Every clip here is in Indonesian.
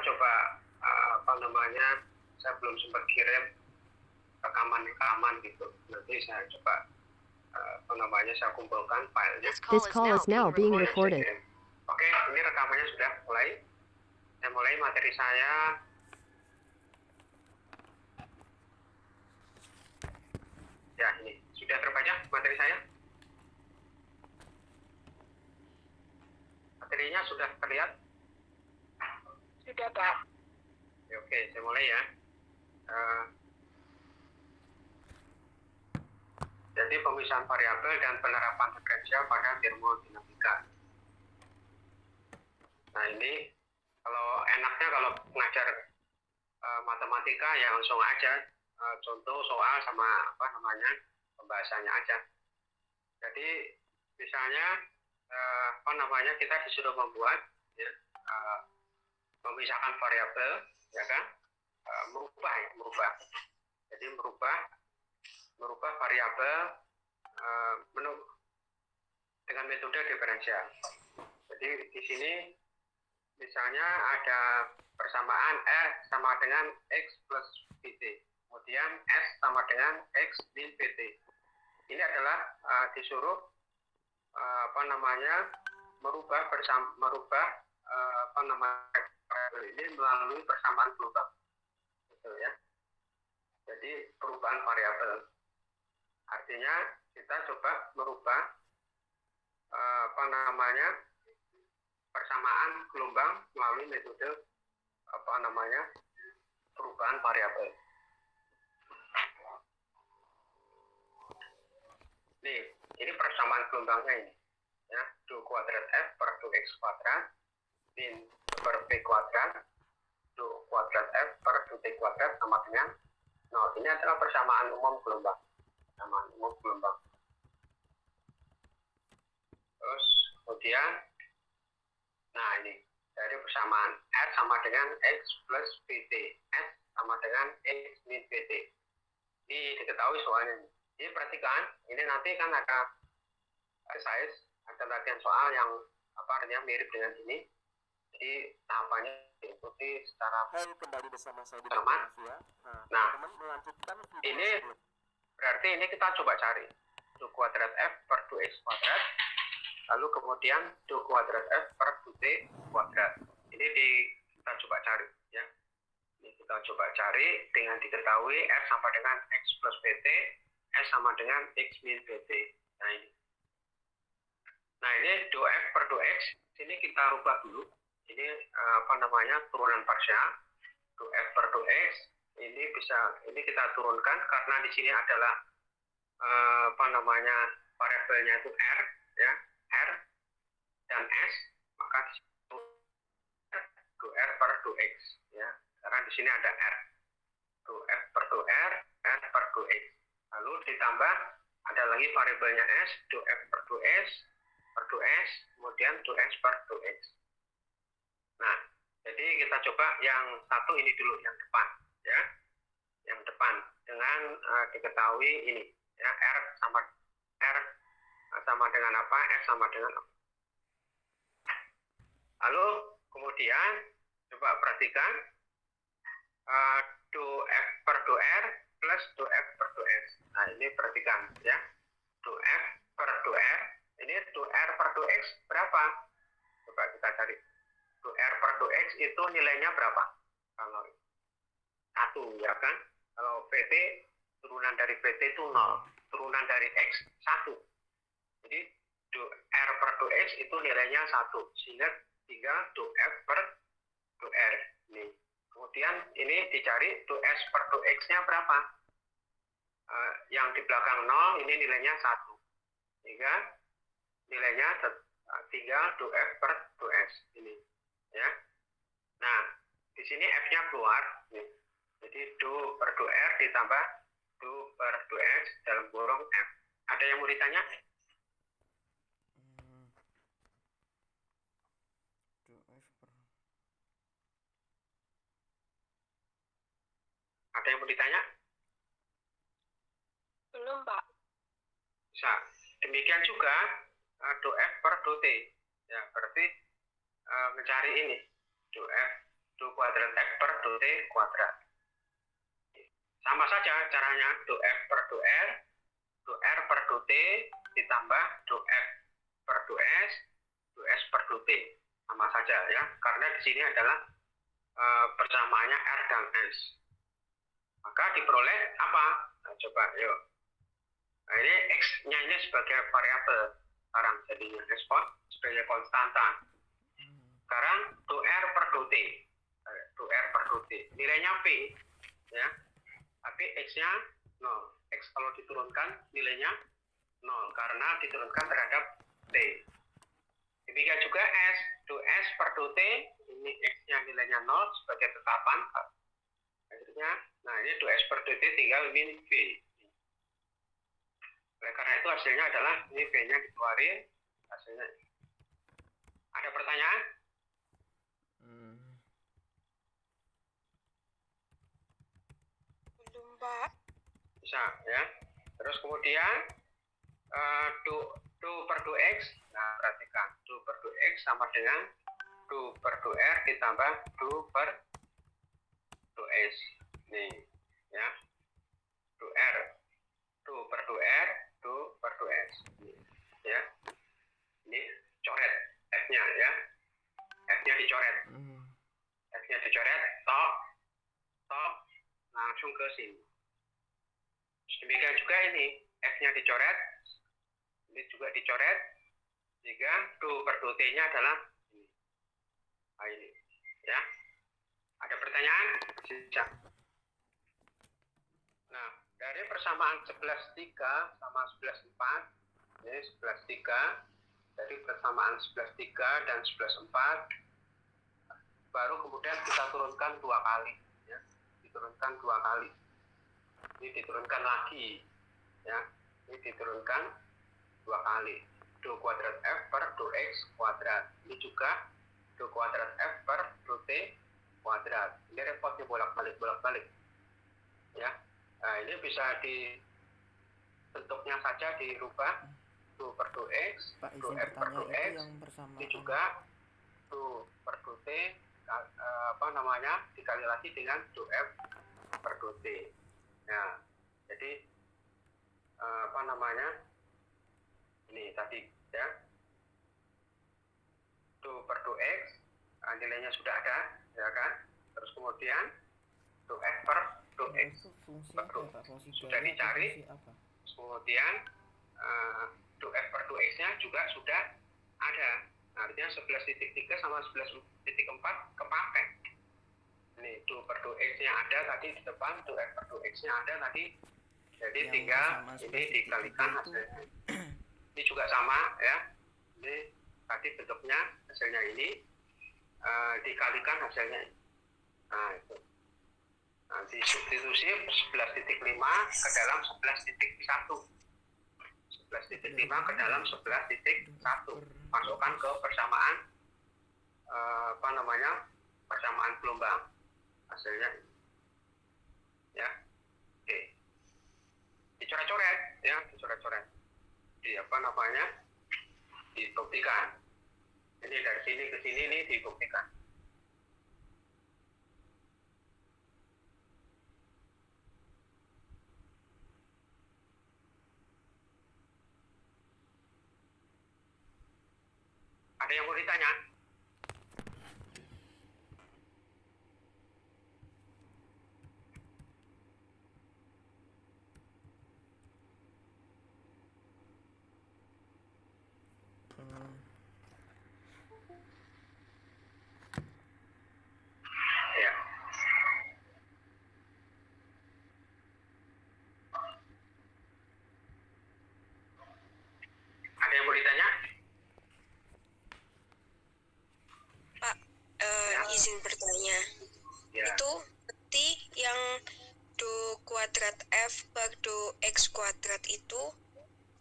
coba saya belum sempat kirim rekaman gitu. Nanti saya coba saya kumpulkan filenya. This call is now being recorded. Oke, ini rekamannya sudah mulai. Saya mulai materi saya. Ya, ini sudah terbaca materi saya. Materinya sudah terlihat? Sudah, Pak. Oke, saya mulai ya. Jadi pemisahan variabel dan penerapan diferensial pada termodinamika. Nah, ini kalau mengajar matematika ya langsung aja contoh soal sama pembahasannya aja. Jadi misalnya kita disuruh membuat ya, memisahkan variabel, ya kan, merubah. Jadi merubah variabel dengan metode diferensial. Jadi di sini misalnya ada persamaan R sama dengan X plus PT, kemudian S sama dengan X min PT. Ini adalah disuruh merubah ini melalui persamaan global, gitu ya. Jadi perubahan variabel artinya kita coba merubah persamaan gelombang melalui metode perubahan variabel. Nih, ini persamaan gelombangnya ini ya, 2 kuadrat F per 2X kuadrat min per P kuadrat 2 kuadrat F per 2T kuadrat sama dengan 0. Ini adalah persamaan umum gelombang. Terus kemudian, nah ini dari persamaan R sama dengan X plus PT, S sama dengan X min PT. Ini diketahui soalnya. Jadi perhatikan, ini nanti kan ada exercise, ada latihan soal yang artinya mirip dengan ini. Jadi tahapannya diikuti secara kembali bersama saya di cermat. Nah, ini berarti ini kita coba cari 2 kuadrat F per 2X kuadrat, lalu kemudian 2 kuadrat F per 2T kuadrat. Ini kita coba cari ya. Ini kita coba cari dengan diketahui F sama dengan X plus PT, S sama dengan X min PT. Nah ini 2F per 2X, ini kita rubah dulu. Ini turunan parsial 2F per 2X. Ini kita turunkan karena di sini adalah variabelnya itu R ya, R dan S, maka 2R per 2X ya, karena di sini ada R, 2F per 2R, R per 2X, lalu ditambah ada lagi variabelnya S, 2F per 2S per 2S, kemudian 2S per 2X. Nah, jadi kita coba yang satu ini dulu, yang depan ya, yang depan dengan diketahui ini ya, R sama dengan apa, S sama dengan apa. Lalu kemudian coba perhatikan 2F per 2R plus 2F per 2S. Nah ini perhatikan ya, 2F per 2R, ini 2R per 2X berapa? Coba kita cari 2R per 2X itu nilainya berapa? Kalau 1 ya kan, kalau PT turunan dari PT itu 0, turunan dari X 1. Jadi 2R per 2X itu nilainya 1, sehingga tinggal 2F per 2R. Nih. Kemudian ini dicari 2S per 2X-nya berapa? Yang di belakang 0 ini nilainya 1. Sehingga nilainya tinggal 2F per 2S ini. Ya. Nah, di sini F-nya keluar. Nih. Jadi 2 per 2R ditambah 2 per 2S dalam kurung F. Ada yang mau ditanya? Ada yang mau ditanya? Belum, Pak. Bisa. Demikian juga 2F per 2T. Ya, berarti mencari ini 2 kuadrat F per 2T kuadrat. Sama saja caranya, 2F per 2R, 2R per 2T ditambah 2F per 2S, 2S per 2T. Sama saja ya, karena di sini adalah persamaannya R dan S. Maka diperoleh apa? Nah, coba yuk. Nah, ini X-nya ini sebagai variabel sekarang jadinya sebagai konstanta. Sekarang 2R per 2T. 2R per 2T. Nilainya P. Ya. Tapi X-nya 0. X kalau diturunkan nilainya 0 karena diturunkan terhadap T. Demikian juga S. 2S per 2T. Ini X-nya nilainya 0 sebagai tetapan. Akhirnya, nah ini 2S per 2T tinggal min V. Oleh karena itu hasilnya adalah ini V-nya dikeluarin. Hasilnya. Ada pertanyaan? Belum, Pak. Bisa ya. Terus kemudian 2 per 2x. Nah, perhatikan 2 per 2x sama dengan 2 per 2r ditambah 2 per 2s. Nih, ya. 2r 2 per 2r 2 per 2s. Nih, ya. Ini coret F-nya ya. F-nya dicoret. F-nya dicoret, top langsung ke sini. Demikian juga ini, F-nya dicoret, ini juga dicoret, sehingga 2 per 2T-nya adalah ini. Nah, ini, ya. Ada pertanyaan? Bisa. Nah, dari persamaan 11,3 sama 11,4, ini 11,3, dari persamaan 11,3 dan 11,4, baru kemudian kita turunkan 2 kali. Ya. Diturunkan 2 kali. Ini diturunkan lagi. Ya. Ini diturunkan 2 kali. 2 kuadrat F per 2X kuadrat. Ini juga 2 kuadrat F per 2T kuadrat. Ini repotnya bolak-balik. Ya. Nah, ini bisa bentuknya saja dirubah. 2 per 2X, Pak, 2F per 2X, ini juga 2 per 2T, dikali lagi dengan 2F per 2T. Nah, jadi ini tadi ya, 2 per 2X, nilainya sudah ada, ya kan? Terus kemudian 2F per 2X sudah dicari, kemudian 2F per 2X-nya juga sudah ada. Artinya 11,3 sama 11,4 kepakai. Ini 2 per 2X-nya ada tadi di depan, 2F per 2X-nya ada tadi. Jadi yang tinggal ini dikalikan hasilnya. Ini juga sama ya. Ini tadi bentuknya hasilnya ini dikalikan hasilnya. Nah, itu. Nanti substitusi 11,5 ke dalam 11,1. 11,5 ke dalam 11,1. Masukkan ke persamaan persamaan gelombang. Hasilnya ya. Oke. Dicoret-coret ya, dicoret-coret. Dibuktikan. Ini dari sini ke sini ini dibuktikan. Ada yang mau ditanya? Ya. Ada yang mau ditanya? Izin bertanya. Ya. Itu berarti yang 2 kuadrat F per 2X kuadrat itu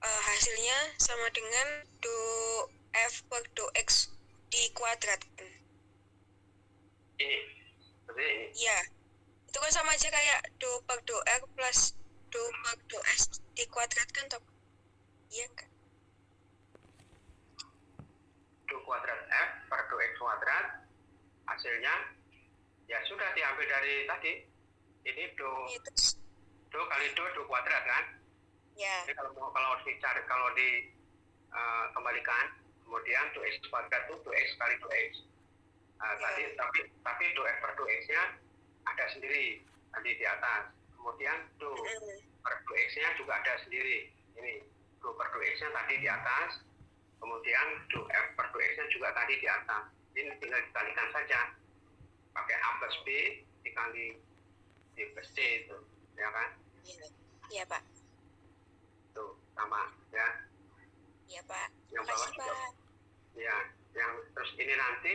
hasilnya sama dengan 2F per 2X dikuadratkan. Ini. Seperti ini. Iya. Itu kan sama aja kayak 2 per 2R plus 2 per 2S dikuadratkan toh? Iya kan? 2 kuadrat F per 2X kuadrat hasilnya diambil dari tadi. Ini do Ya, terus kali do kuadrat kan. ya. Jadi kalau dicari kembalikan, kemudian do x kuadrat itu do x kali do x. Tapi do f per do x-nya ada sendiri tadi di atas. Kemudian do per do x-nya juga ada sendiri. Ini do per do x-nya tadi di atas. Kemudian do f per do x-nya juga tadi di atas. Ini tinggal dikalikan saja. Pakai a plus b dikali b plus c itu, ya kan? Iya. Iya, Pak. Tuh, sama ya. Iya, Pak. Yang bawah Makasih, juga. Pak. Ya, yang terus ini nanti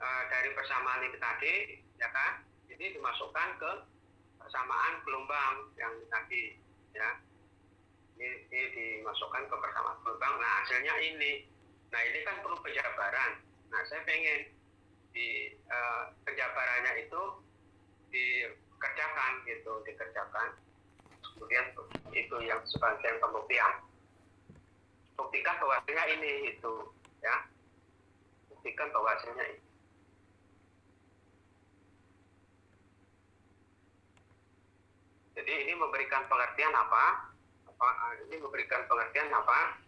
dari persamaan ini tadi, ya kan? Ini dimasukkan ke persamaan gelombang yang tadi, ya. Ini dimasukkan ke persamaan gelombang. Nah, hasilnya ini. Nah, ini kan perlu penjabaran. Nah, saya pengen di penjabarannya itu dikerjakan gitu, dikerjakan. Kemudian itu yang sebagian pembuktian. Buktikan bahwa hasilnya ini itu, ya. Buktikan bahwa hasilnya ini. Jadi ini memberikan pengertian apa? Ini memberikan pengertian apa?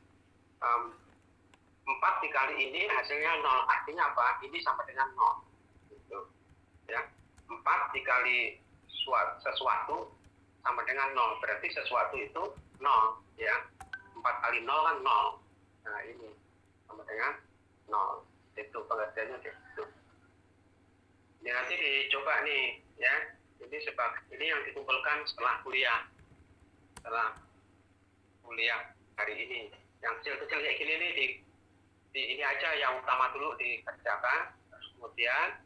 4 dikali ini hasilnya 0. Artinya apa? Ini sama dengan 0. Gitu. Ya. 4 dikali sesuatu sama dengan 0. Berarti sesuatu itu 0. Ya. 4 kali 0 kan 0. Nah, ini sama dengan 0. Itu pengertiannya gitu. Ini nanti dicoba nih, ya. Ini yang dikumpulkan setelah kuliah. Setelah kuliah hari ini. Yang kecil-kecil kayak gini nih ini aja yang utama dulu dikerjakan. Terus kemudian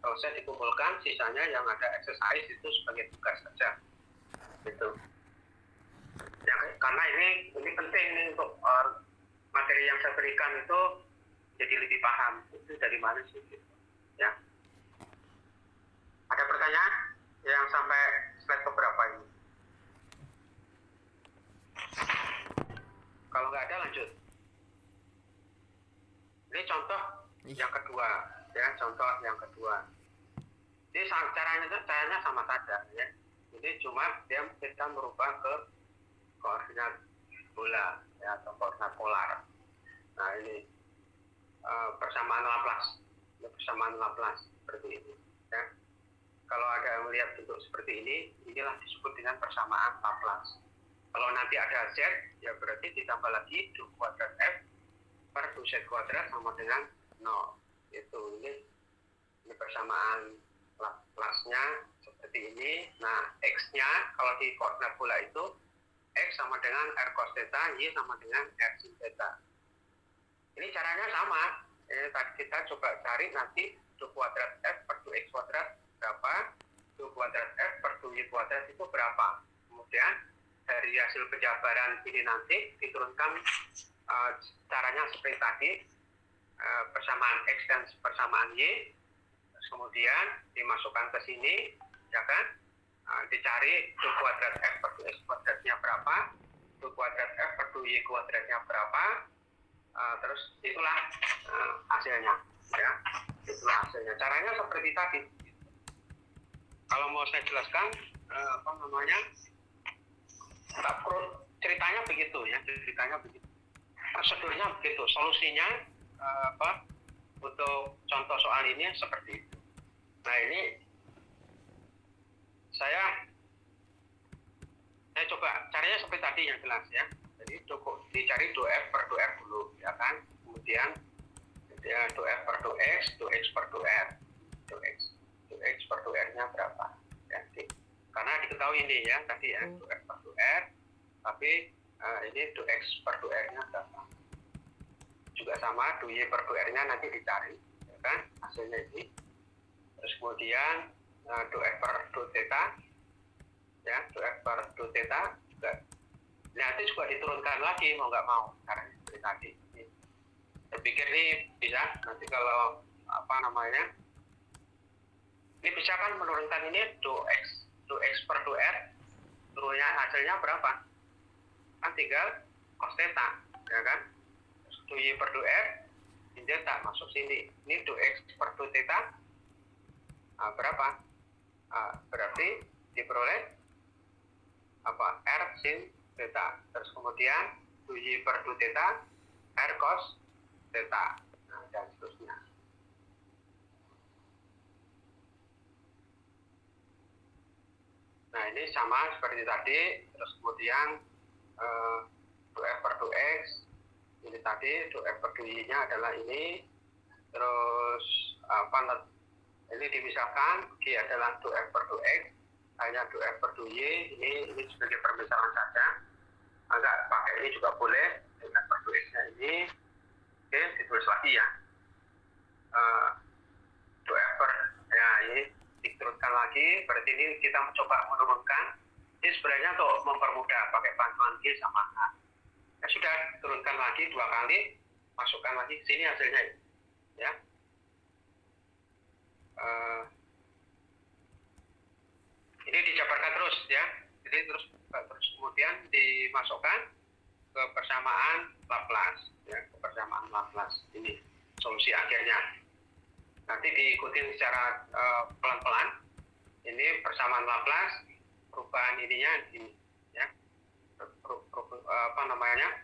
selesai dikumpulkan, sisanya yang ada exercise itu sebagai tugas saja. Gitu. Ya, karena ini penting nih untuk materi yang saya berikan itu jadi lebih paham. Itu dari mana sih? Gitu. Ya. Ada pertanyaan yang sampai slide keberapa ini? Kalau nggak ada lanjut. Ini contoh yang kedua, ya, contoh yang kedua. Jadi caranya sama saja, ya. Jadi cuma kita merubah ke koordinat bola, ya, atau koordinat polar. Nah, ini persamaan Laplace, persamaan Laplace seperti ini, ya. Kalau ada melihat bentuk seperti ini, inilah disebut dengan persamaan Laplace. Kalau nanti ada Z, ya berarti ditambah lagi 2 kuadrat F per 2 Z kuadrat sama dengan 0. Itu ini persamaan Laplace-nya seperti ini. Nah, X-nya kalau di koordinat bola itu X sama dengan R cos theta, Y sama dengan R sin theta. Ini caranya sama. Tadi kita coba cari nanti 2 kuadrat F per 2X kuadrat berapa, 2 kuadrat F per 2Y kuadrat itu berapa. Kemudian dari hasil penjabaran ini nanti diturunkan caranya seperti tadi, persamaan X dan persamaan Y, kemudian dimasukkan ke sini, ya kan, dicari 2 kuadrat F per 2X kuadratnya berapa, 2 kuadrat F per 2Y kuadratnya berapa, terus itulah hasilnya, ya, itulah hasilnya. Caranya seperti tadi. Kalau mau saya jelaskan, ceritanya begitu, ya, ceritanya begitu. Prosedurnya begitu, solusinya untuk contoh soal ini seperti itu. Nah, ini saya coba caranya seperti tadi yang jelas, ya. Jadi dicari 2F per 2R dulu, ya kan. Kemudian 2F per 2X, 2X per 2R, 2X per 2R-nya berapa? Ya, karena diketahui ini, ya, tadi, ya, 2F per 2R, tapi ini 2X per 2R-nya berapa? Juga sama, 2Y per 2R-nya nanti dicari, ya kan, hasilnya ini. Terus kemudian 2F per 2 theta, ya, 2F per 2 theta juga. Nanti juga diturunkan lagi, mau nggak mau, caranya seperti tadi. Saya pikir ini bisa, nanti kalau ini bisa kan menurunkan ini 2X per 2R, turunnya hasilnya berapa? Kan tinggal cos theta, ya kan? 2Y per 2R, sin theta masuk sini. Ini 2X per 2 theta, berapa? Berarti diperoleh apa? R sin theta. Terus kemudian 2Y per 2 theta, R cos theta. Nah, dan seterusnya. Nah, ini sama seperti tadi. Terus kemudian 2F per 2X. Ini tadi 2F per 2Y-nya adalah ini. Terus ini dimisahkan, G adalah 2F per 2X, hanya 2F per 2Y, ini sebagai permisalan saja. Agak pakai ini juga boleh, 2F per 2X-nya ini. Oke, ditulis lagi ya. 2F per, ya ini diturunkan lagi, berarti ini kita mencoba menurunkan. Ini sebenarnya untuk mempermudah, pakai bantuan G sama H. Ya sudah, turunkan lagi 2 kali, masukkan lagi ke sini hasilnya. Ya. Ini dijabarkan terus ya, jadi terus kemudian dimasukkan ke persamaan Laplace ya, ke persamaan Laplace. Ini solusi akhirnya. Nanti diikuti secara pelan-pelan. Ini persamaan Laplace, perubahan ininya ini ya, apa namanya?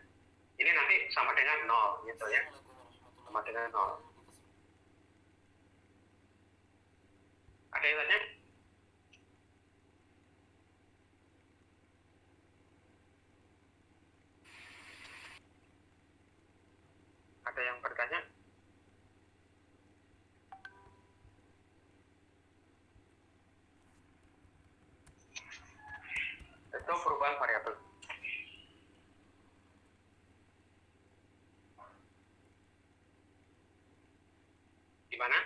Ini nanti sama dengan 0 gitu ya, sama dengan 0. Ada yang tanya? Ada yang bertanya? Itu perubahan variabel. Gimana?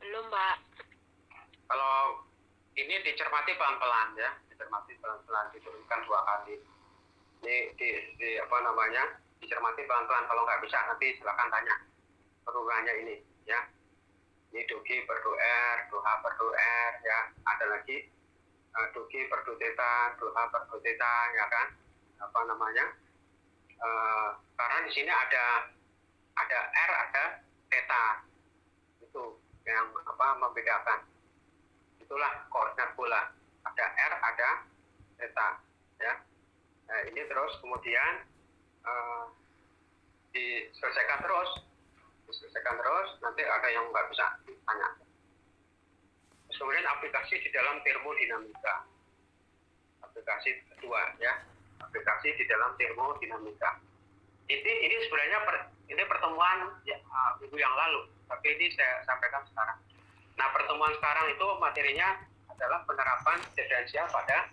Belum, Pak. Kalau ini dicermati pelan-pelan ya, dicermati pelan-pelan, diturunkan 2 kali. Ini di apa namanya? Dicermati pelan-pelan. Kalau nggak bisa nanti silakan tanya perubahannya ini ya. Ini 2G per 2R, 2H per 2R ya. Ada lagi 2G per 2 theta, 2H per 2 theta ya kan. Apa namanya? Karena di sini ada R, ada theta. Itu yang apa membedakan. Itulah koordinat bola. Ada R, ada theta ya. Nah, ini terus kemudian diselesaikan terus, nanti ada yang nggak bisa ditanya. Terus kemudian aplikasi di dalam termodinamika, aplikasi kedua ya, aplikasi di dalam termodinamika. Ini sebenarnya ini pertemuan ya, minggu yang lalu, tapi ini saya sampaikan sekarang. Nah, pertemuan sekarang itu materinya adalah penerapan diferensial pada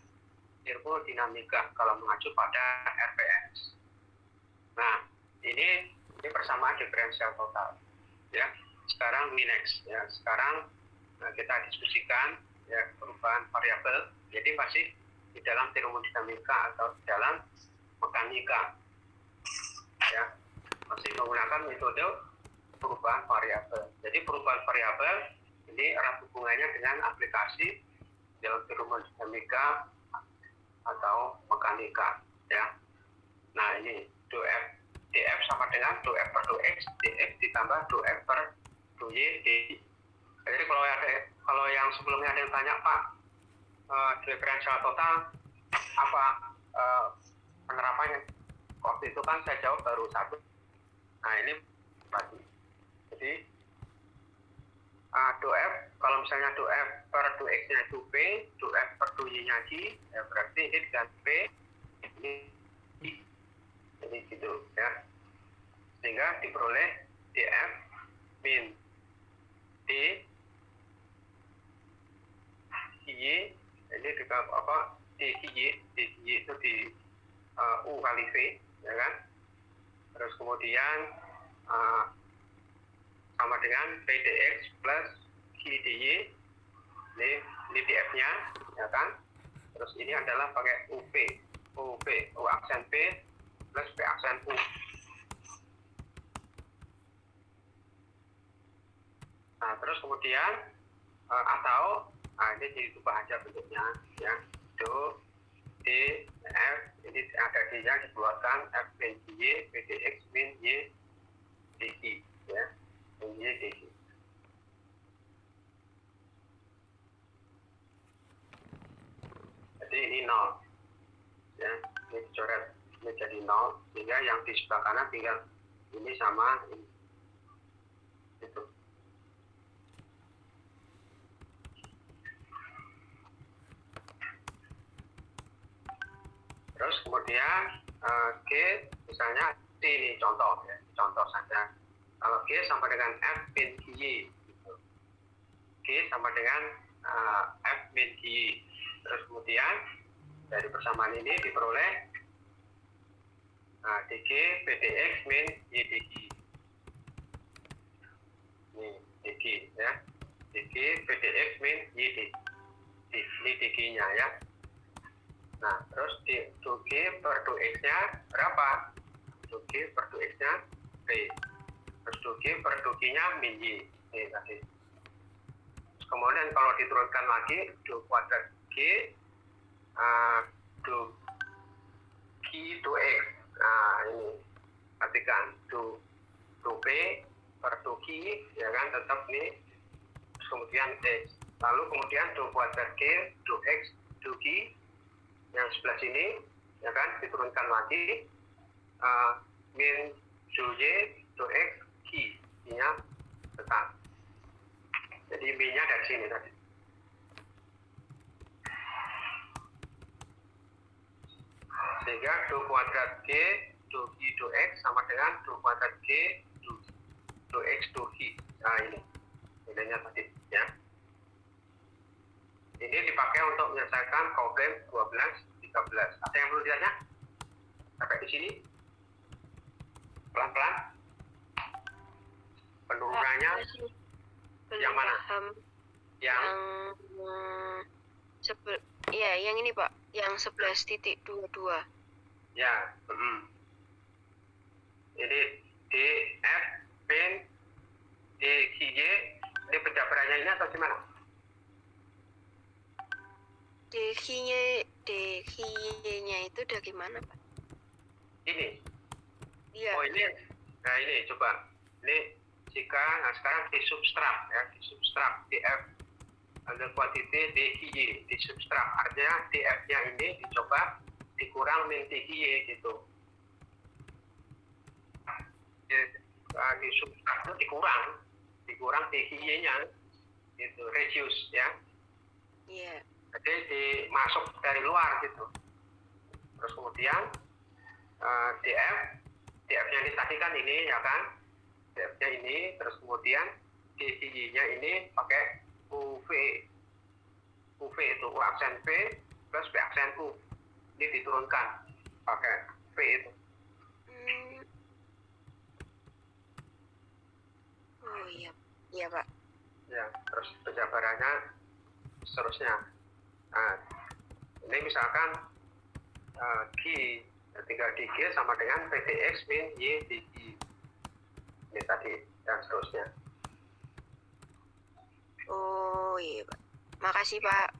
termodinamika kalau mengacu pada RPS. Nah, ini persamaan diferensial total. Ya, sekarang next ya. Sekarang kita diskusikan ya perubahan variabel. Jadi masih di dalam termodinamika atau di dalam mekanika. Ya, masih menggunakan metode perubahan variabel. Jadi perubahan variabel ini erat hubungannya dengan aplikasi dalam termodinamika atau mekanika ya. Nah, ini 2F df sama dengan 2F per 2X dx ditambah 2F per 2Y dx. Jadi kalau yang sebelumnya ada yang tanya, Pak, diferensial total apa penerapannya? Waktu itu kan saya jawab baru 1. Nah, ini lagi. Jadi 2F, kalau misalnya 2F per 2X-nya itu P, 2F per 2Y-nya G, ya berarti ini dengan P, ini jadi gitu ya. Sehingga diperoleh df min d y, ini juga apa, dy itu di u kali v ya kan. Terus kemudian sama dengan p dx plus q dy, ini df-nya ya kan. Terus ini adalah pakai up, u aksen p plus p aksen u. Nah, terus kemudian atau ini diubah aja bentuknya ya. Do d f, ini ada d nya dikeluarkan f min y p dx min y coret menjadi 0, sehingga yang di sebelah kanan tinggal ini sama ini. Gitu. Terus kemudian G misalnya ini contoh ya, contoh saja. Kalau G sama dengan F min Y, gitu. G sama dengan F min Y. Terus kemudian dari persamaan ini diperoleh DG PDX min Y DG. Ini DG ya. DG PDX min Y DG. Ini DG-nya ya. Nah, terus di 2G per 2X-nya berapa? 2G per 2X-nya B. Terus 2G per 2G-nya min Y. Ini tadi. Terus kemudian kalau diturunkan lagi, 2 kuadrat G, 2G 2X. Nah, ini. Perhatikan. 2P per 2G, ya kan, tetap ini. Terus kemudian X. Lalu kemudian 2 kuadrat G, 2X, 2G, yang sebelah sini, ya kan, diturunkan lagi, min 2Y, 2X, Q, nya tetap. Jadi min-nya dari sini tadi. Sehingga 2 kuadrat G, 2Q, 2X sama dengan 2 kuadrat G, 2X, 2Q. Nah, ini nilainya tadi, ya. Ini dipakai untuk menyelesaikan problem 12, 13. Ada yang perlu ditanya? Sampai di sini? Pelan-pelan. Penurunannya yang mana? Yang yang ini Pak, yang 11.22. Ya, ini DF, min, DGY, ini penjabarannya ini atau gimana? DG-nya itu udah gimana Pak? Ini. Iya. Oh ini. Nah ini coba. Ini jika sekarang di substrak ya, di substrak DF ada kuantiti DGY di substrak, artinya DF-nya ini dicoba dikurang min DGY gitu. Di substrak itu dikurang DGY-nya gitu, reduce ya. Iya. Jadi dimasuk dari luar gitu. Terus kemudian DF-nya ini tadi kan ini ya kan, DF-nya ini, terus kemudian DGY-nya ini pakai UV itu U aksen V plus V aksen U, ini diturunkan pakai V itu. Oh iya Pak. Ya, terus penjabarannya seterusnya. Nah, ini misalkan G, tinggal di G sama dengan PDX min Y DG. Ini tadi, dan seterusnya. Oh iya Pak. Makasih Pak.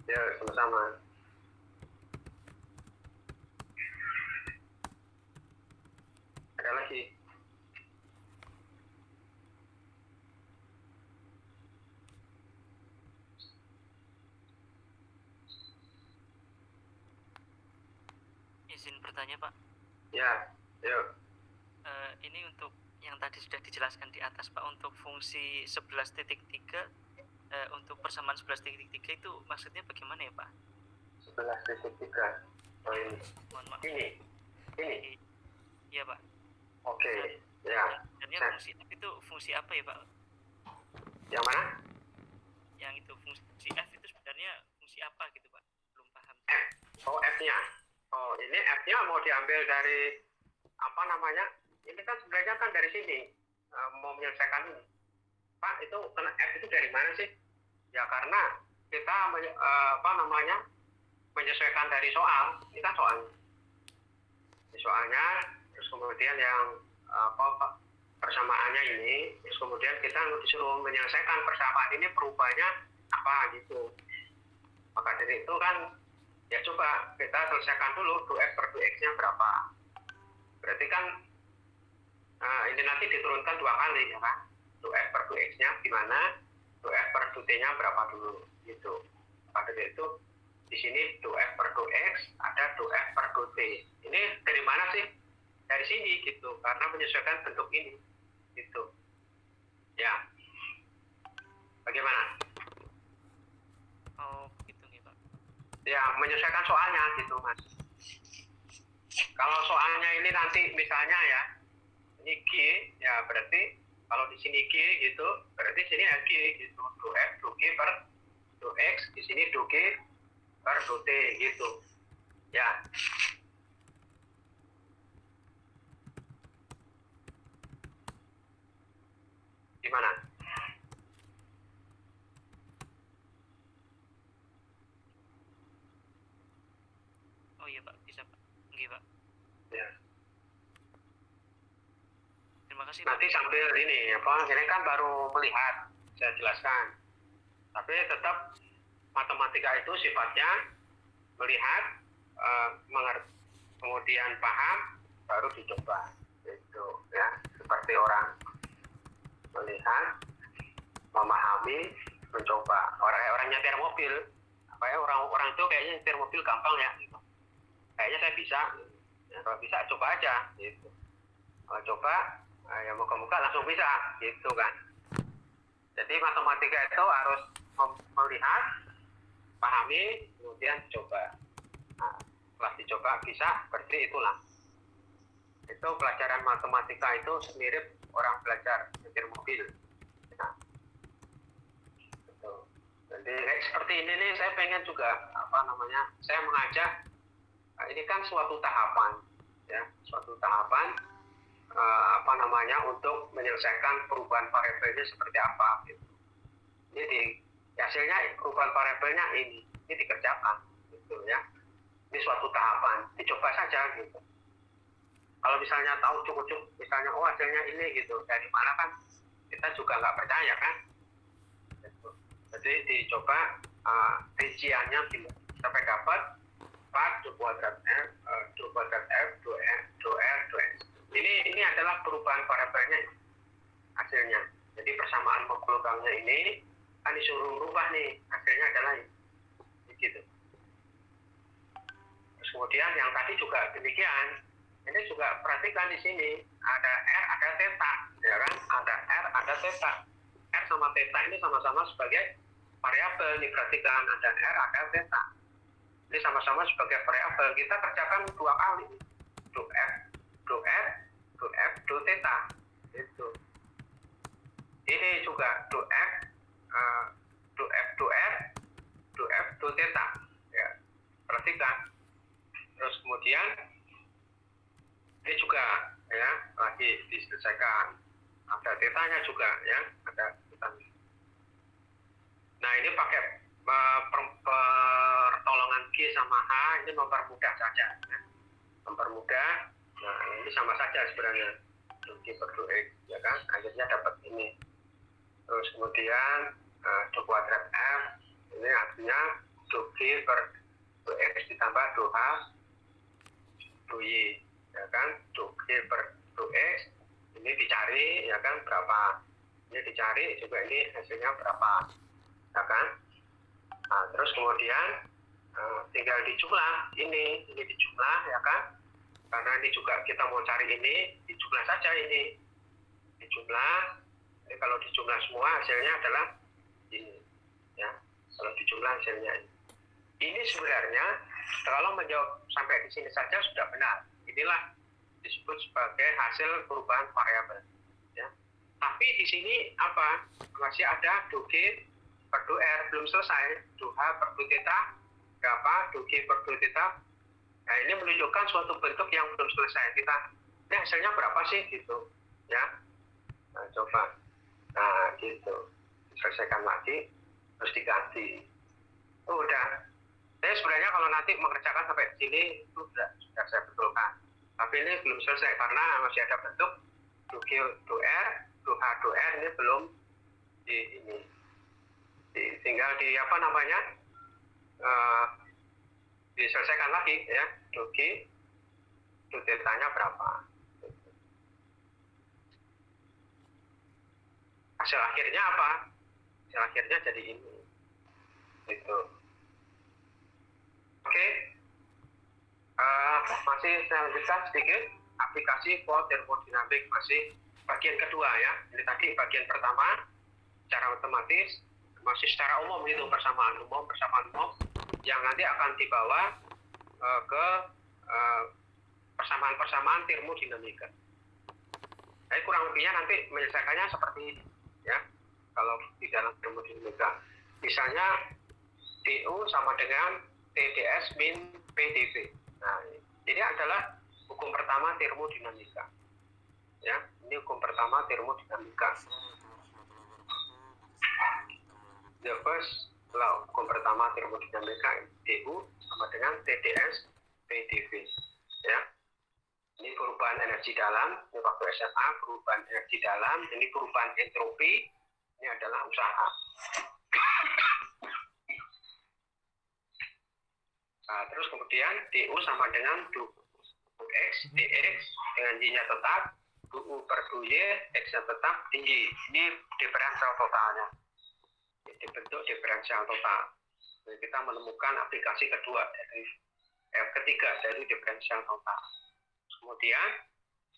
Ya, sama-sama. Ada lagi? Izin bertanya Pak. Ya, yuk. Ini untuk yang tadi sudah dijelaskan di atas Pak, untuk fungsi 11.3, untuk persamaan 11.3 itu maksudnya bagaimana ya Pak? 11.3. Oh ini. Mohon maaf. Ini. Iya Pak. Oke. Ya. Sebenarnya fungsi F itu fungsi apa ya Pak? Yang mana? Yang itu fungsi F itu sebenarnya fungsi apa gitu Pak? Belum paham. F. Oh, F-nya. Oh, ini F-nya mau diambil dari apa namanya? Ini kan sebenarnya kan dari sini mau menyelesaikan ini. Pak, itu kena F itu dari mana sih? Ya karena kita menyesuaikan dari soal. Ini kan soalnya. Ini soalnya, terus kemudian yang persamaannya ini, terus kemudian kita disuruh menyelesaikan persamaan ini perubahannya apa gitu. Maka dari itu kan ya coba kita selesaikan dulu 2F per 2X-nya berapa. Berarti kan ini nanti diturunkan 2 kali ya kan. 2F per 2X-nya gimana, 2F per 2T-nya berapa dulu gitu. Maka dari itu di sini 2F per 2X ada 2F per 2T. Ini ini dari mana sih? Dari sini gitu, karena menyesuaikan bentuk ini gitu. Ya, bagaimana? Oh, gitu nih Pak. Ya, menyesuaikan soalnya gitu Mas. Kalau soalnya ini nanti misalnya ya, ini G, ya berarti kalau di sini G gitu, berarti sini ya G gitu, do F, do G per do X, di sini do G per do T gitu. Ya. Gimana? Oh iya Pak, bisa Pak. Nggih Pak. Ya. Terima kasih Pak. Nanti sambil ini kan baru melihat, saya jelaskan. Tapi tetap matematika itu sifatnya melihat, mengerti, kemudian paham, baru dicoba. Itu ya, seperti orang melihat, memahami, mencoba. Orang nyetir mobil, orang itu kayaknya nyetir mobil gampang ya. Gitu. Kayaknya saya bisa. Ya, kalau bisa coba aja. Gitu. Kalau coba, ya moga-moga langsung bisa, gitu kan. Jadi matematika itu harus melihat, pahami, kemudian coba. Nah, setelah dicoba bisa, berarti itulah. Itu pelajaran matematika itu mirip orang belajar nyetir mobil. Nah, gitu. Jadi seperti ini nih, saya pengen juga saya mengajak, ini kan suatu tahapan, ya, suatu tahapan untuk menyelesaikan perubahan variabelnya seperti apa gitu. Jadi hasilnya perubahan variabelnya ini dikerjakan gitu ya. Ini suatu tahapan, dicoba saja gitu. Kalau misalnya tahu cukup misalnya hasilnya ini gitu, dari mana kan kita juga nggak percaya kan gitu. Jadi dicoba rinciannya sampai dapat 4 do kuadrat F, do kuadrat F, do R, do S. Ini adalah perubahan variabelnya hasilnya. Jadi persamaan lubangnya ini kan disuruh merubah nih, hasilnya adalah ini gitu. Terus kemudian yang tadi juga demikian. Ini juga perhatikan di sini ada R, ada theta, ya kan? Ada R, ada theta. R sama theta ini sama-sama sebagai variabel. Diperhatikan ada R, ada theta. Ini sama-sama sebagai variabel. Kita kerjakan 2 kali. Do F, do R, do F, do theta. Itu. Ini juga do F, do F, do R, do F, do theta. Ya, perhatikan. Terus kemudian ini juga ya lagi diselesaikan. Ada tetanya juga ya, ada tetanya. Nah ini pakai pertolongan G sama H ini mempermudah saja. Ya. Mempermudah. Nah ini sama saja sebenarnya. G per do X ya kan, akhirnya dapat ini. Terus kemudian do kuadrat F ini artinya do G per do X ditambah do H do Y, ya kan, do G per do X ini dicari, ya kan, berapa, ini dicari juga ini hasilnya berapa, ya kan. Nah, terus kemudian tinggal dijumlah ini dijumlah, ya kan, karena ini juga kita mau cari ini, dijumlah saja ini, dijumlah. Jadi kalau dijumlah semua hasilnya adalah ini, ya, kalau dijumlah hasilnya ini. Ini sebenarnya kalau menjawab sampai di sini saja sudah benar. Inilah disebut sebagai hasil perubahan variabel. Ya. Tapi di sini apa? Masih ada do G per do R belum selesai. Do H per do theta berapa? Do G per do theta. Nah ini menunjukkan suatu bentuk yang belum selesai. Ini hasilnya berapa sih gitu? Ya. Nah, coba. Nah gitu. Diselesaikan lagi terus diganti. Udah. Jadi sebenarnya kalau nanti mengerjakan sampai sini itu sudah saya betulkan. Tapi ini belum selesai karena masih ada bentuk do G, do R, do H, do R ini belum tinggal diselesaikan lagi ya, do G, do theta-nya berapa. Hasil akhirnya apa? Hasil akhirnya jadi ini. Gitu. Oke. Masih saya lanjutkan sedikit aplikasi flow termodinamik, masih bagian kedua ya. Ini tadi bagian pertama secara otomatis, masih secara umum itu persamaan umum yang nanti akan dibawa ke persamaan-persamaan termodinamika. Jadi kurang lebihnya nanti menyelesaikannya seperti ini ya. Kalau di dalam termodinamika, misalnya DU sama dengan TdS min PdV. Nah, ini adalah hukum pertama termodinamika. Ya, ini hukum pertama termodinamika. The first law, hukum pertama termodinamika, DU sama dengan TdS PdV. Ya, ini perubahan energi dalam, ini waktu SMA, perubahan energi dalam, ini perubahan entropi, ini adalah usaha. Nah, terus kemudian DU sama dengan dx dx dengan y-nya tetap, du per du y, x-nya tetap, tinggi. Ini diferensial totalnya. Ini bentuk diferensial total. Jadi kita menemukan aplikasi kedua, ketiga dari diferensial total. Kemudian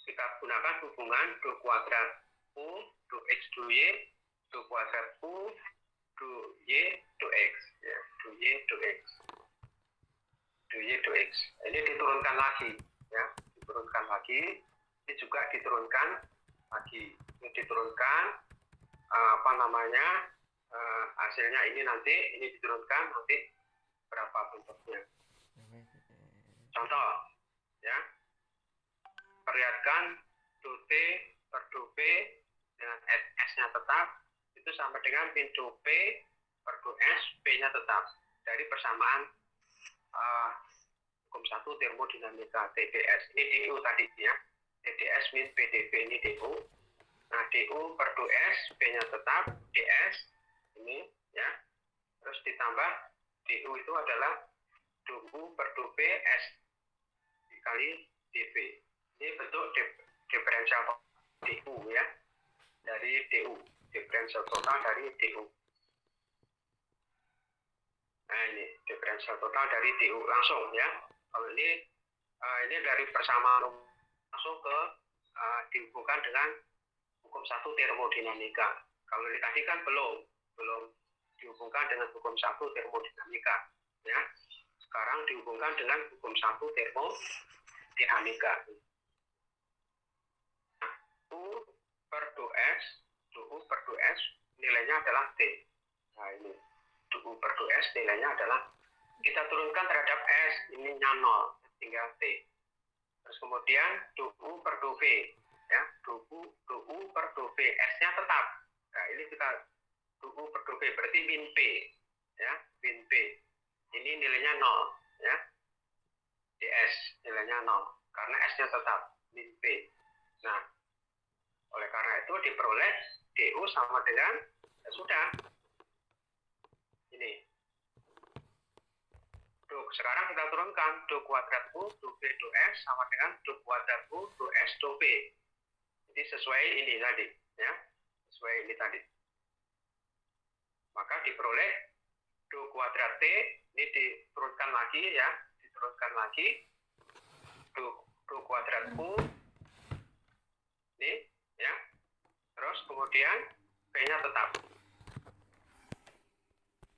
kita gunakan hubungan du kuadrat u, du x du y, du kuadrat u, du y du x, ya, du y du x. Du x. Ini diturunkan lagi ya, diturunkan lagi. Ini juga diturunkan lagi. Ini diturunkan hasilnya ini nanti ini diturunkan nanti berapa bentuknya. Contoh ya. Perlihatkan du T per du P dengan S-nya tetap itu sama dengan min du P per du S, P-nya tetap dari persamaan hukum 1 termodinamika TdS. Ini DU tadi ya. TdS min PdV ini DU. Nah, DU per du S, P-nya tetap, DS ini ya. Terus ditambah DU itu adalah du per du P S dikali dV. Ini bentuk diferensial DU ya. Dari DU, diferensial total dari DU. Nah, ini diferensial total dari DU langsung ya. Kalau ini dari persamaan langsung ke dihubungkan dengan hukum 1 termodinamika. Kalau ini tadi kan belum dihubungkan dengan hukum 1 termodinamika ya. Sekarang dihubungkan dengan hukum 1 termodinamika. Nah, U per du S nilainya adalah T. Nah, ini du per du S nilainya adalah, kita turunkan terhadap S, ini 0, tinggal T. Terus kemudian du per du V ya, du per du V, S-nya tetap. Nah, ini kita du per du V berarti min P ya, min P. Ini nilainya 0 ya. DS nilainya 0 karena S-nya tetap min P. Nah, oleh karena itu diperoleh DU sama dengan ya sudah. Ini. Sekarang kita turunkan du kuadrat U, du V, du S sama dengan du kuadrat U, du S, du V. Jadi sesuai ini tadi, ya. Sesuai ini tadi. Maka diperoleh du kuadrat T, ini diturunkan lagi ya, diturunkan lagi. Du kuadrat U, ini ya. Terus kemudian V-nya tetap.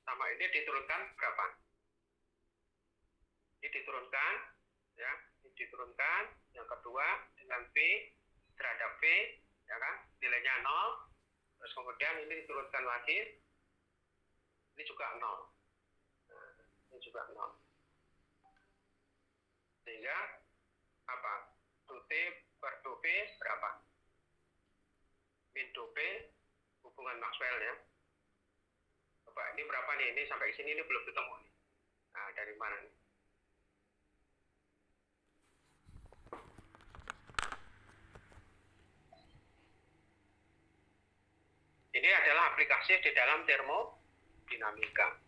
Sama ini diturunkan berapa? Ini diturunkan ya, ini diturunkan yang kedua dengan V terhadap V ya kan, nilainya 0. Terus kemudian ini diturunkan lagi, ini juga 0. Nah, ini juga 0. Sehingga apa? Du T per du V berapa? Min du P, hubungan Maxwell ya. Coba ini berapa nih? Ini sampai sini ini belum ketemu nih. Nah, dari mana nih? Ini adalah aplikasi di dalam termodinamika.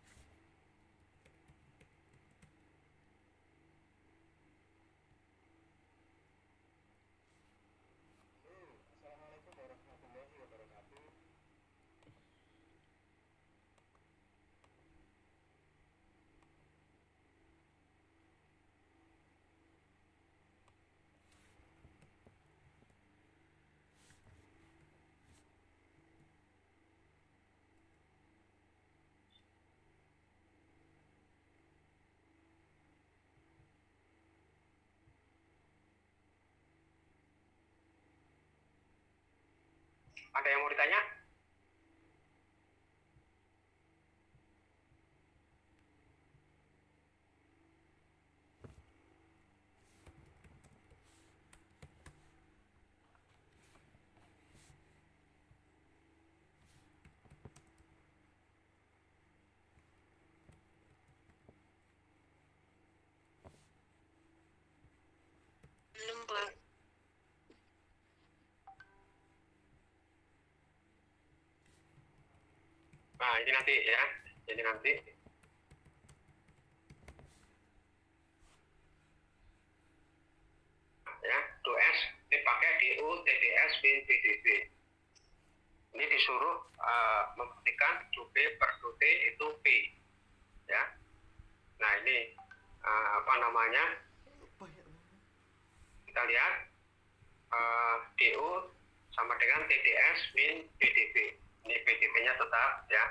Ada yang mau ditanya? Belum, Pak. Nah, ini nanti ya. Ini nanti. Ya, 2S dipakai DU, TDS, bin, BDB. Ini disuruh membuktikan 2B per 2T itu P. Ya. Nah, ini apa namanya? Kita lihat DU sama dengan TDS min PDB. Ini PDB-nya tetap ya.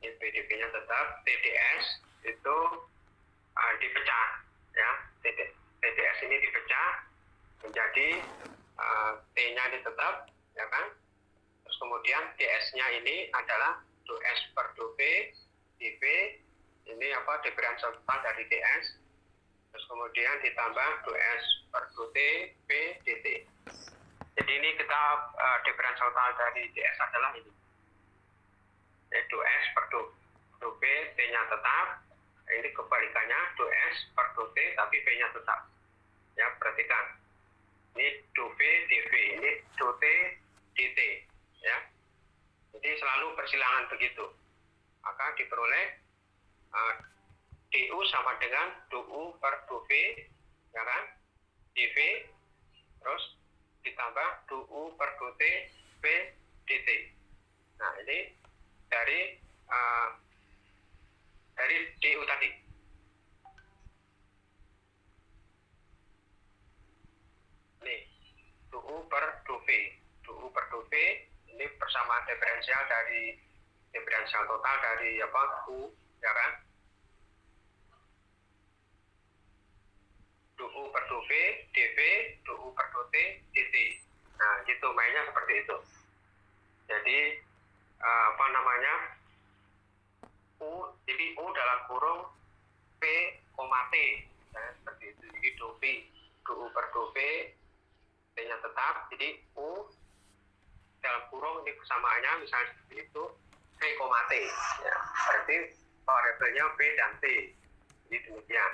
Ini PDB-nya tetap. TDS itu dipecah ya. TDS ini dipecah menjadi T-nya ini tetap ya kan. Terus kemudian DS-nya ini adalah 2S per 2P dP. Ini apa diferensial total dari DS. Terus kemudian ditambah 2S per 2T P dt. Jadi ini kita diferensial total dari DS adalah ini. 2S per 2P T-nya tetap. Ini kebalikannya 2S per 2T tapi P-nya tetap. Ya, perhatikan. Ini 2P dV, ini 2T dt. Ya. Jadi selalu persilangan begitu. Maka diperoleh DU sama dengan 2U per 2V, ya kan? dV, terus ditambah 2U per 2T P dt. Nah, ini dari DU tadi. Nih, 2U per 2V. 2U per 2V ini persamaan diferensial dari diferensial total dari apa? U, ya kan? 2U per 2V, dV, 2U per 2T, dt. Nah, gitu mainnya seperti itu. Jadi apa namanya? U, jadi U dalam kurung P, T, ya, seperti itu. Jadi 2U per 2V, T-nya tetap. Jadi U dalam kurung ini persamaannya misalnya seperti itu P, T. Ya, berarti variabelnya P dan T. Jadi demikian.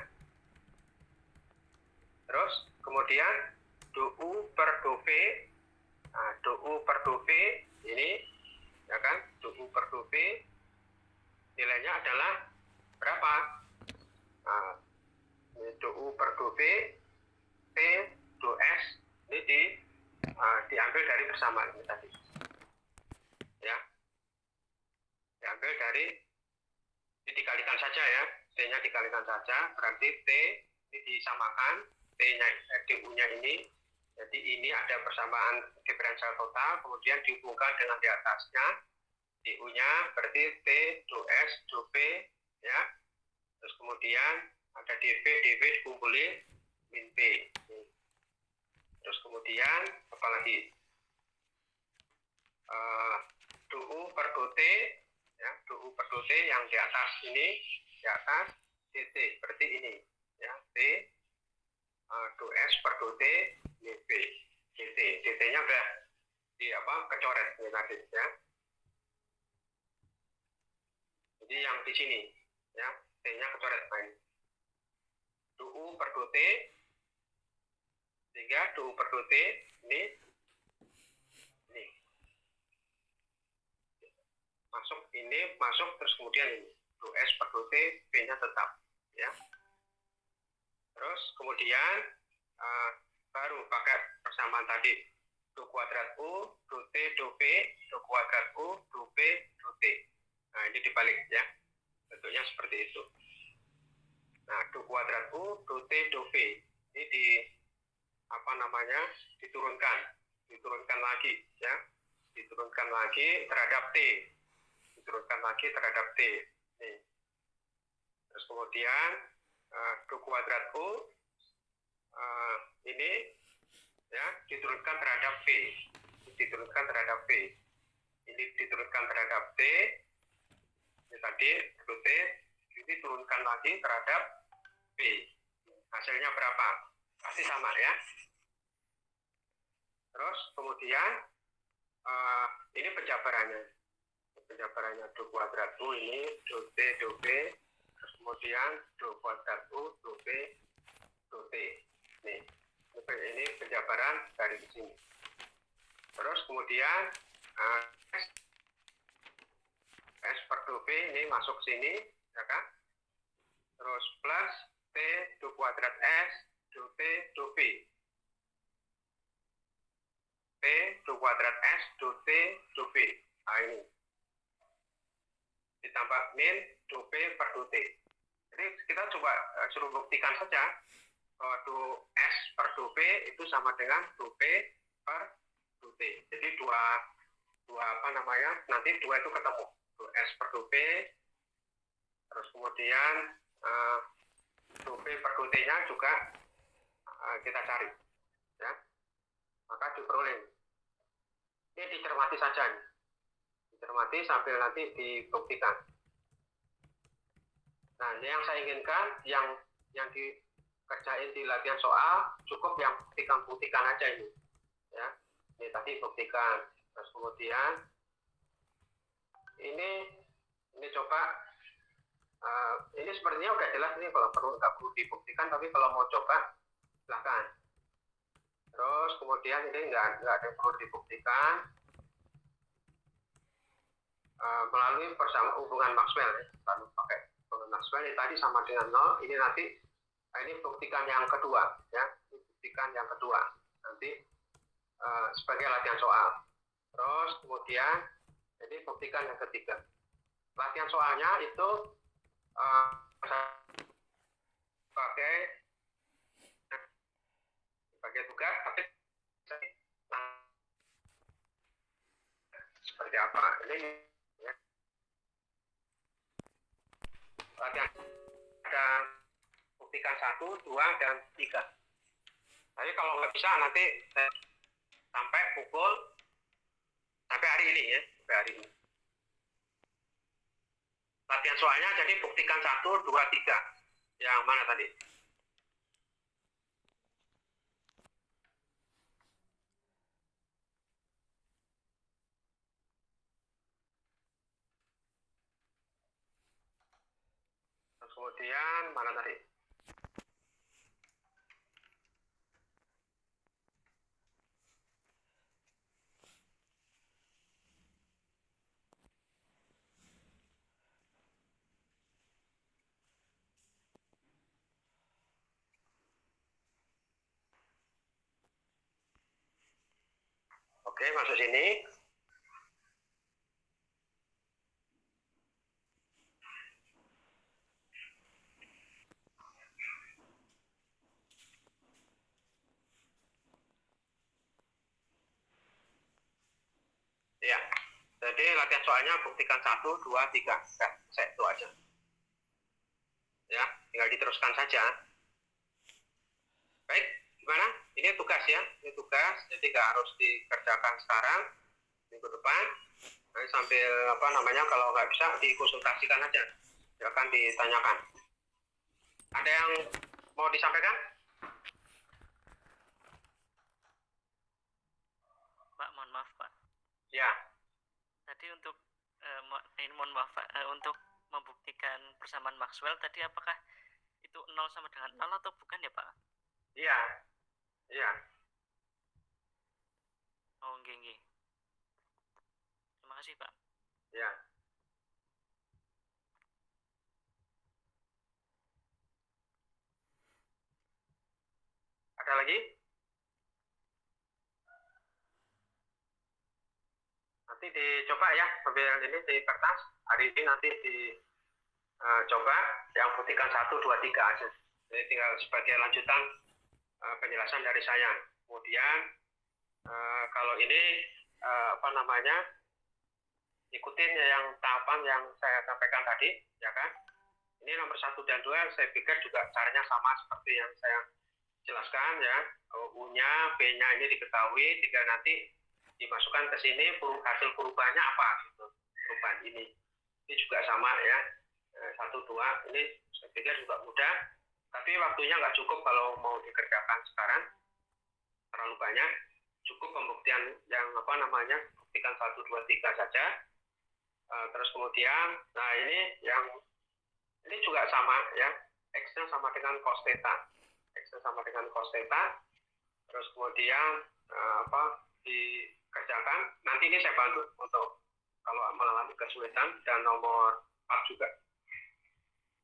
Terus kemudian 2U per 2V, nah, 2U per 2V ini, ya kan, 2U per 2V nilainya adalah berapa? Nah, ini 2U per 2V, T, 2S, ini diambil dari persamaan ini tadi. Ya, diambil dari, ini dikalikan saja ya, T-nya dikalikan saja, berarti T ini disamakan, T-nya, DU-nya ini, jadi ini ada persamaan diferensial total, kemudian dihubungkan dengan di atasnya, DU-nya berarti T, 2S, 2P, ya, terus kemudian ada dV dikumpulin min P, terus kemudian apalagi 2U per 2T, ya, 2U per 2T yang di atas ini, di atas dt, berarti ini, ya, T, 2S per 2T, ini P, dt, dt-nya udah di apa, kecoret ini tadi, ya. Jadi yang di sini, ya, T-nya kecoret main. 2U per 2T, sehingga 2U per 2T ini masuk terus kemudian ini 2S per 2T, P-nya tetap, ya. Terus kemudian baru pakai persamaan tadi 2 kuadrat U, 2T, 2V, 2 kuadrat U, 2P, 2T. Nah, ini dibalik ya, bentuknya seperti itu. Nah, 2 kuadrat U, 2T, 2V ini apa namanya, diturunkan lagi ya, diturunkan lagi terhadap T, nih. Terus kemudian 2 kuadrat U ini ya diturunkan terhadap V, ini diturunkan terhadap T, ini tadi T, ini turunkan lagi terhadap B. Hasilnya berapa? Pasti sama ya. Terus kemudian ini penjabarannya. Penjabarannya do kuadrat U ini do T do B. Terus kemudian do kuadrat U do B do T. Ini penjabaran dari sini. Terus kemudian S per do B ini masuk sini, ya kan? Terus plus T do kuadrat S do T do B. T do kuadrat S do T do B. Nah ini. Ditambah min do B per do T. Jadi kita coba suruh buktikan saja bahwa do S per do B itu sama dengan do B per do T. Jadi dua apa namanya, nanti dua itu ketemu. Do S per do B, terus kemudian do B per do T-nya juga kita cari. Ya. Maka diperoleh. Ini dicermati saja nih. Dicermati sambil nanti dibuktikan. Nah, ini yang saya inginkan, yang dikerjain di latihan soal, cukup yang buktikan aja ini. Ya, ini tadi buktikan. Terus kemudian ini coba, ini sepertinya udah jelas nih, kalau nggak perlu dibuktikan, tapi kalau mau coba silakan. Terus kemudian ini nggak ada yang perlu dibuktikan melalui persamaan hubungan Maxwell ya. Lalu pakai hubungan Maxwell ini tadi sama dengan 0. Ini nanti ini buktikan yang kedua ya. Ini buktikan yang kedua nanti sebagai latihan soal. Terus kemudian ini buktikan yang ketiga. Latihan soalnya itu sebagai tugas, tapi seperti apa ini ya. Latihan ada buktikan 1, 2, dan 3. Tapi kalau nggak bisa nanti sampai hari ini ya, sampai hari ini. Latihan soalnya jadi buktikan 1, 2, 3. Yang mana tadi? Kemudian mana tadi? Oke, masuk sini. Ya, jadi latihan soalnya buktikan 1, 2, 3. Saya itu aja. Ya, tinggal diteruskan saja. Baik, gimana? Ini tugas ya, ini tugas. Jadi nggak harus dikerjakan sekarang, minggu depan. Nanti sambil apa namanya, kalau nggak bisa dikonsultasikan aja, silakan ditanyakan. Ada yang mau disampaikan? Pak, mohon maaf Pak. Ya. Tadi untuk mohon maaf Pak, untuk membuktikan persamaan Maxwell tadi apakah itu 0 sama dengan 0 atau bukan ya Pak? Iya. Iya. Oh, nggih. Terima kasih Pak. Ya. Ada lagi? Nanti dicoba ya, sambil ini di kertas. Hari ini nanti dicoba yang buktikan 1, 2, 3 aja. Jadi tinggal sebagai lanjutan penjelasan dari saya. Kemudian kalau ini apa namanya, ikutin yang tahapan yang saya sampaikan tadi, ya kan? Ini nomor 1 dan 2 saya pikir juga caranya sama seperti yang saya jelaskan ya. U-nya, B-nya ini diketahui, tinggal nanti dimasukkan ke sini, hasil perubahannya apa gitu, perubahan ini juga sama ya. 1, 2 ini saya pikir juga mudah, tapi waktunya nggak cukup kalau mau dikerjakan sekarang, terlalu banyak. Cukup pembuktian yang buktikan 1, 2, 3 saja. Terus kemudian, nah ini juga sama ya, X-nya sama dengan cos theta. X-nya sama dengan cos theta. Terus kemudian dikerjakan. Nanti ini saya bantu untuk kalau mengalami kesulitan, dan nomor 4 juga.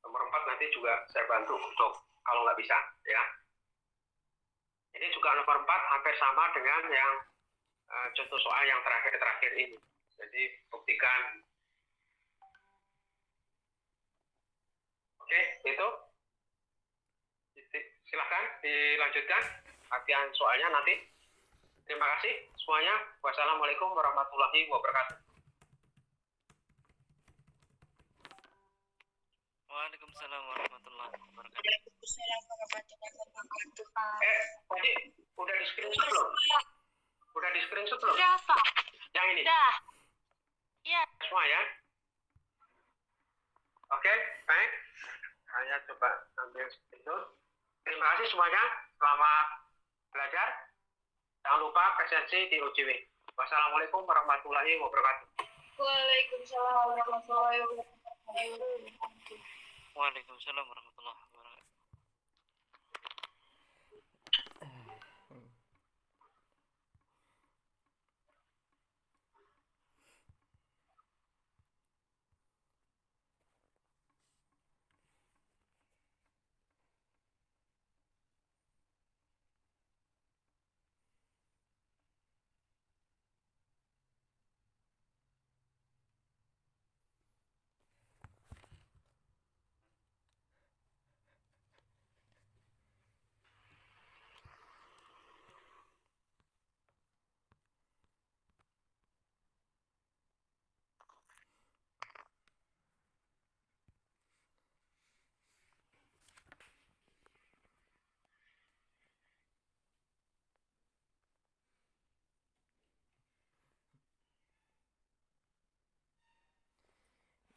Nomor 4 nanti juga saya bantu untuk kalau nggak bisa ya. Ini juga nomor 4 hampir sama dengan yang contoh soal yang terakhir ini. Jadi buktikan. Oke, itu. Silahkan dilanjutkan latihan soalnya nanti. Terima kasih semuanya. Wassalamualaikum warahmatullahi wabarakatuh. Waalaikumsalam warahmatullahi wabarakatuh. Waalaikumsalam warahmatullahi wabarakatuh. Tadi udah di screenshot belum? Udah di screenshot belum? Udah, Pak. Yang ini? Udah. Iya. Semua ya? Oke, baik. Saya coba ambil itu. Terima kasih semuanya. Selamat belajar. Jangan lupa presensi di UJW. Wassalamualaikum warahmatullahi wabarakatuh. Waalaikumsalam warahmatullahi wabarakatuh. Waalaikumsalam warahmatullahi wabarakatuh.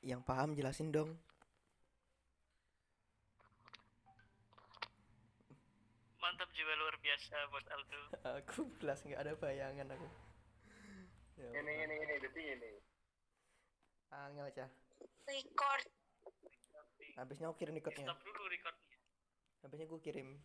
Yang paham jelasin dong. Mantap, jiwa luar biasa Bos Aldo. Aku kelas nggak ada bayangan aku. Ya, Ini detik ini. angel aja. Record. Habisnya aku kirim recordnya. Stop dulu recordnya. Habisnya aku kirim.